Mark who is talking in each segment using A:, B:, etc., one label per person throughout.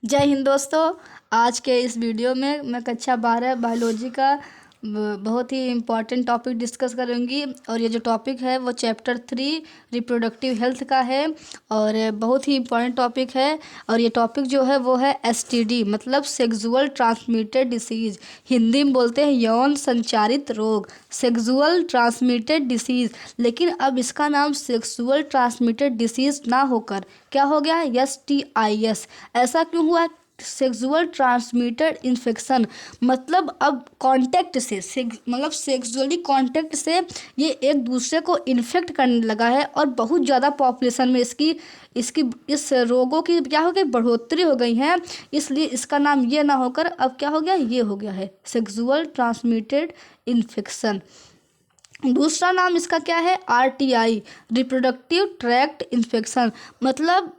A: जय हिंद दोस्तों। आज के इस वीडियो में मैं कक्षा 12 बायोलॉजी का बहुत ही इम्पॉर्टेंट टॉपिक डिस्कस करूंगी। और ये जो टॉपिक है वो चैप्टर 3 रिप्रोडक्टिव हेल्थ का है और बहुत ही इम्पॉर्टेंट टॉपिक है। और ये टॉपिक जो है वो है एसटीडी मतलब सेक्सुअल ट्रांसमिटेड डिसीज़। हिंदी में बोलते हैं यौन संचारित रोग, सेक्सुअल ट्रांसमिटेड डिसीज़। लेकिन अब इसका नाम सेक्सुअल ट्रांसमिटेड डिसीज़ ना होकर क्या हो गया है, STIs। ऐसा क्यों हुआ? सेक्सुअल ट्रांसमिटेड इन्फेक्शन मतलब अब कांटेक्ट से मतलब सेक्सुअली कांटेक्ट से ये एक दूसरे को इन्फेक्ट करने लगा है और बहुत ज़्यादा पॉपुलेशन में इसकी इसकी इस रोगों की क्या हो गई, बढ़ोतरी हो गई है। इसलिए इसका नाम ये ना होकर अब क्या हो गया, ये हो गया है सेक्सुअल ट्रांसमिटेड इन्फेक्शन। दूसरा नाम इसका क्या है, RTI रिप्रोडक्टिव ट्रैक्ट इन्फेक्शन। मतलब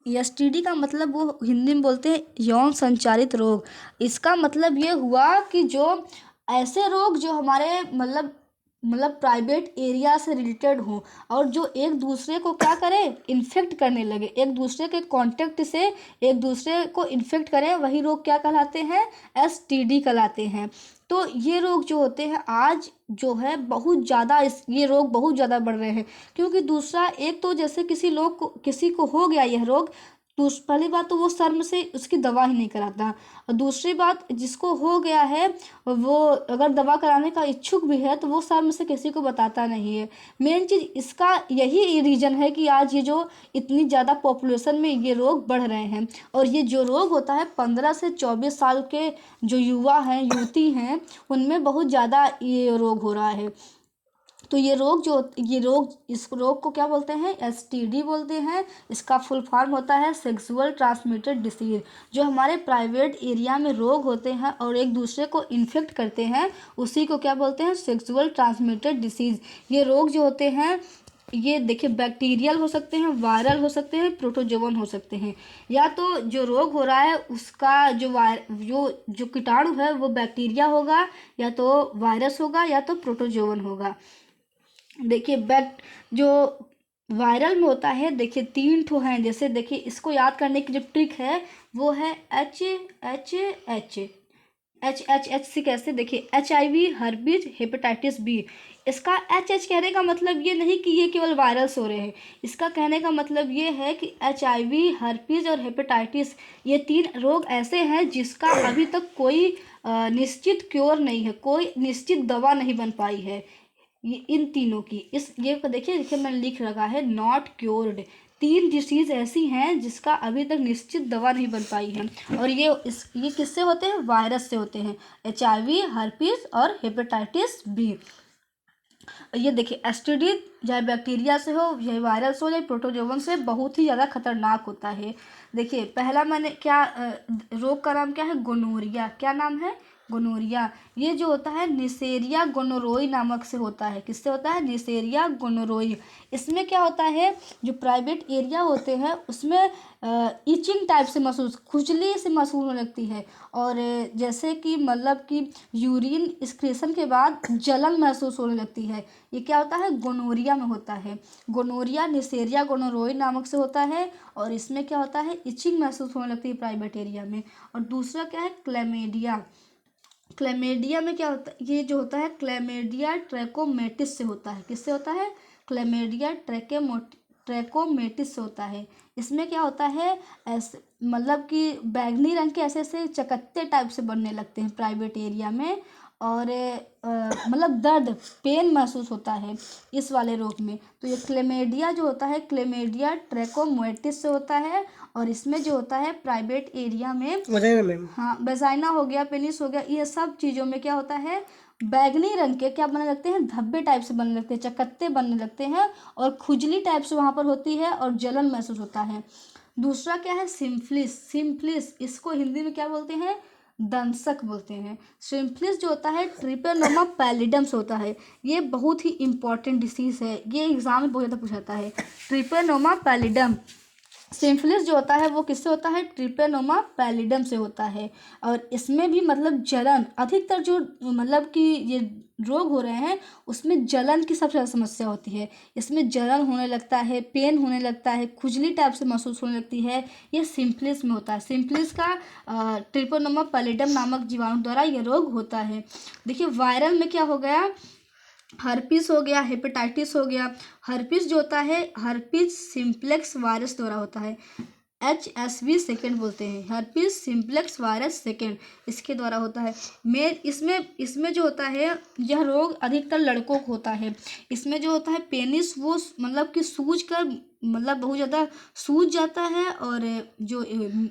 A: STD का मतलब वो हिंदी में बोलते हैं यौन संचारित रोग। इसका मतलब ये हुआ कि जो ऐसे रोग जो हमारे मतलब प्राइवेट एरिया से रिलेटेड हो और जो एक दूसरे को क्या करें, इन्फेक्ट करने लगे, एक दूसरे के कांटेक्ट से एक दूसरे को इन्फेक्ट करें, वही रोग क्या कहलाते हैं, STD कहलाते हैं। तो ये रोग जो होते हैं आज जो है बहुत ज़्यादा ये रोग बहुत ज़्यादा बढ़ रहे हैं। क्योंकि दूसरा एक तो जैसे किसी को हो गया यह रोग, तो पहली बात तो वो शर्म से उसकी दवा ही नहीं कराता। और दूसरी बात, जिसको हो गया है वो अगर दवा कराने का इच्छुक भी है तो वो शर्म से किसी को बताता नहीं है। मेन चीज़ इसका यही रीज़न है कि आज ये जो इतनी ज़्यादा पॉपुलेशन में ये रोग बढ़ रहे हैं। और ये जो रोग होता है 15 से 24 साल के जो युवा हैं, युवती हैं, उनमें बहुत ज़्यादा ये रोग हो रहा है। तो इस रोग को क्या बोलते हैं, STD बोलते हैं। इसका फुल फॉर्म होता है सेक्सुअल ट्रांसमिटेड डिसीज। जो हमारे प्राइवेट एरिया में रोग होते हैं और एक दूसरे को इन्फेक्ट करते हैं उसी को क्या बोलते हैं, सेक्सुअल ट्रांसमिटेड डिसीज। ये रोग जो होते हैं ये देखिए बैक्टीरियल हो सकते हैं, वायरल हो सकते हैं, प्रोटोजोवन हो सकते हैं। या तो जो रोग हो रहा है उसका जो कीटाणु है वो बैक्टीरिया होगा, या तो वायरस होगा, या तो प्रोटोजोवन होगा। देखिए जो वायरल में होता है, देखिए 3 ठो हैं। जैसे देखिए इसको याद करने की जो ट्रिक है वो है एच से कैसे, देखिए HIV, हर्पीज, हेपेटाइटिस बी। इसका H कहने का मतलब ये नहीं कि ये केवल वायरल्स हो रहे हैं। इसका कहने का मतलब ये है कि HIV, हर्पीज और हेपेटाइटिस ये 3 रोग ऐसे हैं जिसका अभी तक कोई निश्चित क्योर नहीं है, कोई निश्चित दवा नहीं बन पाई है। ये इन तीनों की ये देखिए मैंने लिख रखा है नॉट क्योर्ड। 3 डिसीज ऐसी हैं जिसका अभी तक निश्चित दवा नहीं बन पाई है। और ये किससे होते हैं, वायरस से होते हैं, HIV, हर्पीज और हेपेटाइटिस बी। ये देखिए STD चाहे बैक्टीरिया से हो, चाहे वायरस हो, चाहे प्रोटोजोवन से, बहुत ही ज़्यादा खतरनाक होता है। देखिए पहला मैंने क्या रोग का नाम क्या है, गोनोरिया। क्या नाम है, गोनोरिया। ये जो होता है निसेरिया गोनोरोई नामक से होता है। किससे होता है, निसेरिया गोनोरोई। इसमें क्या होता है, जो प्राइवेट एरिया होते हैं उसमें इचिंग टाइप से महसूस, खुजली से महसूस होने लगती है। और जैसे कि मतलब कि यूरिन एक्सक्रीशन के बाद जलन महसूस होने लगती है। ये क्या होता है, गोनोरिया में होता है। गोनोरिया निसेरिया गोनोरोई नामक से होता है और इसमें क्या होता है, इचिंग महसूस होने लगती है प्राइवेट एरिया में। और दूसरा क्या है, क्लैमिडिया। क्लैमिडिया में क्या होता है, ये जो होता है क्लैमिडिया ट्रैकोमेटिस से होता है। किससे होता है, क्लैमिडिया ट्रैकोमेटिस से होता है। इसमें क्या होता है, ऐसे मतलब कि बैंगनी रंग के ऐसे ऐसे चकत्ते टाइप से बनने लगते हैं प्राइवेट एरिया में। और मतलब दर्द, पेन महसूस होता है इस वाले रोग में। तो ये क्लेमेडिया जो होता है, क्लेमेडिया ट्रैकोमेटिस से होता है। और इसमें जो होता है प्राइवेट एरिया में, हाँ वेजाइना हो गया, पेनिस हो गया, ये सब चीज़ों में क्या होता है, बैगनी रंग के क्या बनने लगते हैं, धब्बे टाइप से बनने लगते हैं, चकत्ते बनने लगते हैं और खुजली टाइप से वहाँ पर होती है और जलन महसूस होता है। दूसरा क्या है, सिम्फलिस। इसको हिंदी में क्या बोलते हैं, दंशक बोलते हैं। सिम्फलिस जो होता है ट्रिपेनोमा पैलिडम से होता है। ये बहुत ही इंपॉर्टेंट डिसीज़ है, ये एग्जाम में बहुत ज़्यादा पूछाता है। ट्रिपेनोमा पैलिडम सिम्फिलिस जो होता है वो किससे होता है? ट्रिपेनोमा पैलिडम से होता है। और इसमें भी मतलब जलन, अधिकतर जो मतलब कि ये रोग हो रहे हैं उसमें जलन की सबसे ज़्यादा समस्या होती है। इसमें जलन होने लगता है, पेन होने लगता है, खुजली टाइप से महसूस होने लगती है। ये सिम्फिलिस में होता है। सिम्फिलिस का ट्रिपेनोमा पैलिडम नामक जीवाणु द्वारा ये रोग होता है। देखिए वायरल में क्या हो गया, हर्पीस हो गया, हेपेटाइटिस हो गया। हर्पीस जो होता है हर्पीस सिम्प्लेक्स वायरस द्वारा होता है, HSV सेकेंड बोलते हैं, हर्पीस सिम्प्लेक्स वायरस सेकेंड, इसके द्वारा होता है। इसमें जो होता है यह रोग अधिकतर लड़कों को होता है। इसमें जो होता है पेनिस वो मतलब कि सूज कर मतलब बहुत ज़्यादा सूज जाता है। और जो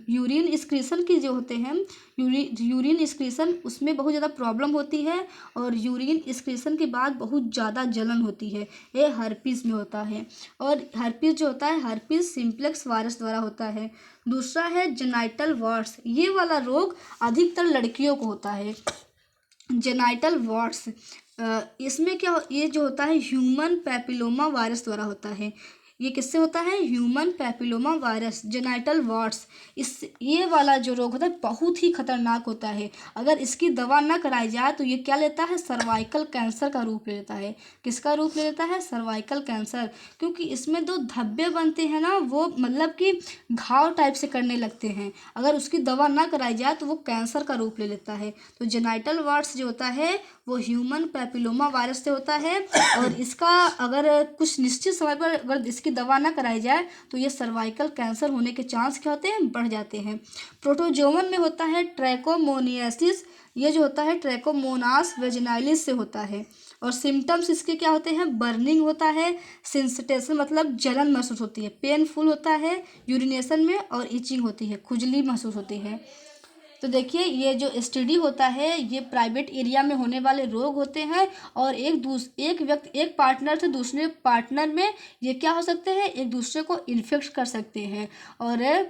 A: यूरिन एक्सक्रीशन की जो होते हैं यूरिन एक्सक्रीशन उसमें बहुत ज़्यादा प्रॉब्लम होती है। और यूरिन एक्सक्रीशन के बाद बहुत ज़्यादा जलन होती है। ये हर्पीस में होता है। और हर्पीस जो होता है हर्पीस सिम्प्लेक्स वायरस द्वारा होता है। दूसरा है जेनाइटल वार्ड्स, ये वाला रोग अधिकतर लड़कियों को होता है। जेनाइटल वार्ड्स इसमें क्या ये जो होता है ह्यूमन पैपिलोमा वायरस द्वारा होता है। ये किससे होता है? Human papilloma virus, genital wards. ये वाला जो रोग होता है बहुत ही खतरनाक होता है। अगर इसकी दवा ना कराई जाए तो ये क्या लेता है? सर्वाइकल कैंसर का रूप ले लेता है। किसका रूप ले लेता है? Cervical cancer. क्योंकि इसमें जो धब्बे बनते हैं ना वो मतलब कि घाव टाइप से करने लगते हैं। अगर उसकी दवा ना कराई जाए तो वो कैंसर का रूप ले लेता है। तो जेनाइटल वार्ड्स जो होता है वो ह्यूमन पैपिलोमा वायरस से होता है। और इसका अगर कुछ निश्चित समय पर अगर इसकी दवा ना कराई जाए तो ये सर्वाइकल कैंसर होने के चांस क्या होते हैं? बढ़ जाते हैं। प्रोटोजोवन में होता है ट्रैकोमोनियासिस, ये जो होता है ट्रैकोमोनास वेजिनालिस से होता है। और सिम्टम्स इसके क्या होते हैं? बर्निंग होता है, सेंसिटेशन मतलब जलन महसूस होती है, पेनफुल होता है यूरिनेशन में, और इचिंग होती है, खुजली महसूस होती है। तो देखिए ये जो एसटीडी होता है ये प्राइवेट एरिया में होने वाले रोग होते हैं। और एक व्यक्ति एक पार्टनर से दूसरे पार्टनर में ये क्या हो सकते हैं? एक दूसरे को इन्फेक्ट कर सकते हैं। और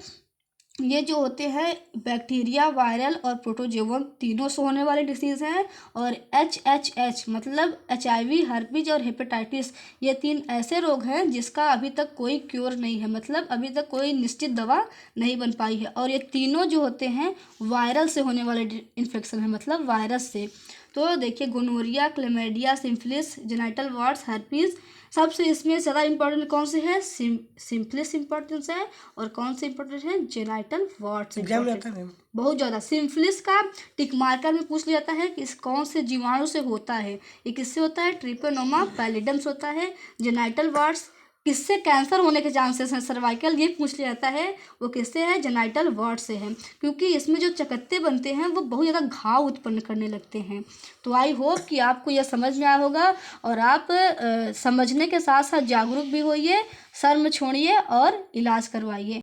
A: ये जो होते हैं बैक्टीरिया, वायरल और प्रोटोजोवन तीनों से होने वाले डिसीज़ हैं। और HHH मतलब HIV, हर्पीज और हेपेटाइटिस, ये 3 ऐसे रोग हैं जिसका अभी तक कोई क्योर नहीं है, मतलब अभी तक कोई निश्चित दवा नहीं बन पाई है। और ये तीनों जो होते हैं वायरल से होने वाले इन्फेक्शन है, मतलब वायरस से। तो देखिए gonorrhoea, chlamydia, syphilis, genital warts, herpes, सबसे इसमें ज़्यादा इंपॉर्टेंट कौन से है? सिम्फिलिस इंपॉर्टेंस है। और कौन से इंपॉर्टेंट है? जेनाइटल वार्ड्स इंपॉर्टेंट, बहुत ज़्यादा। सिम्फिलिस का टिक मार्कर में पूछ लिया जाता है कि इस कौन से जीवाणु से होता है। ये किससे होता है? ट्रिपेनोमा पैलिडम से होता है। जेनाइटल वार्ड्स किससे कैंसर होने के चांसेस हैं? सर्वाइकल ये पूछ लिया जाता है, वो किससे है? जेनाइटल वार्ड से है। क्योंकि इसमें जो चकत्ते बनते हैं वो बहुत ज़्यादा घाव उत्पन्न करने लगते हैं। तो आई होप कि आपको यह समझ में आया होगा। और आप समझने के साथ साथ जागरूक भी होइए, शर्म छोड़िए और इलाज करवाइए।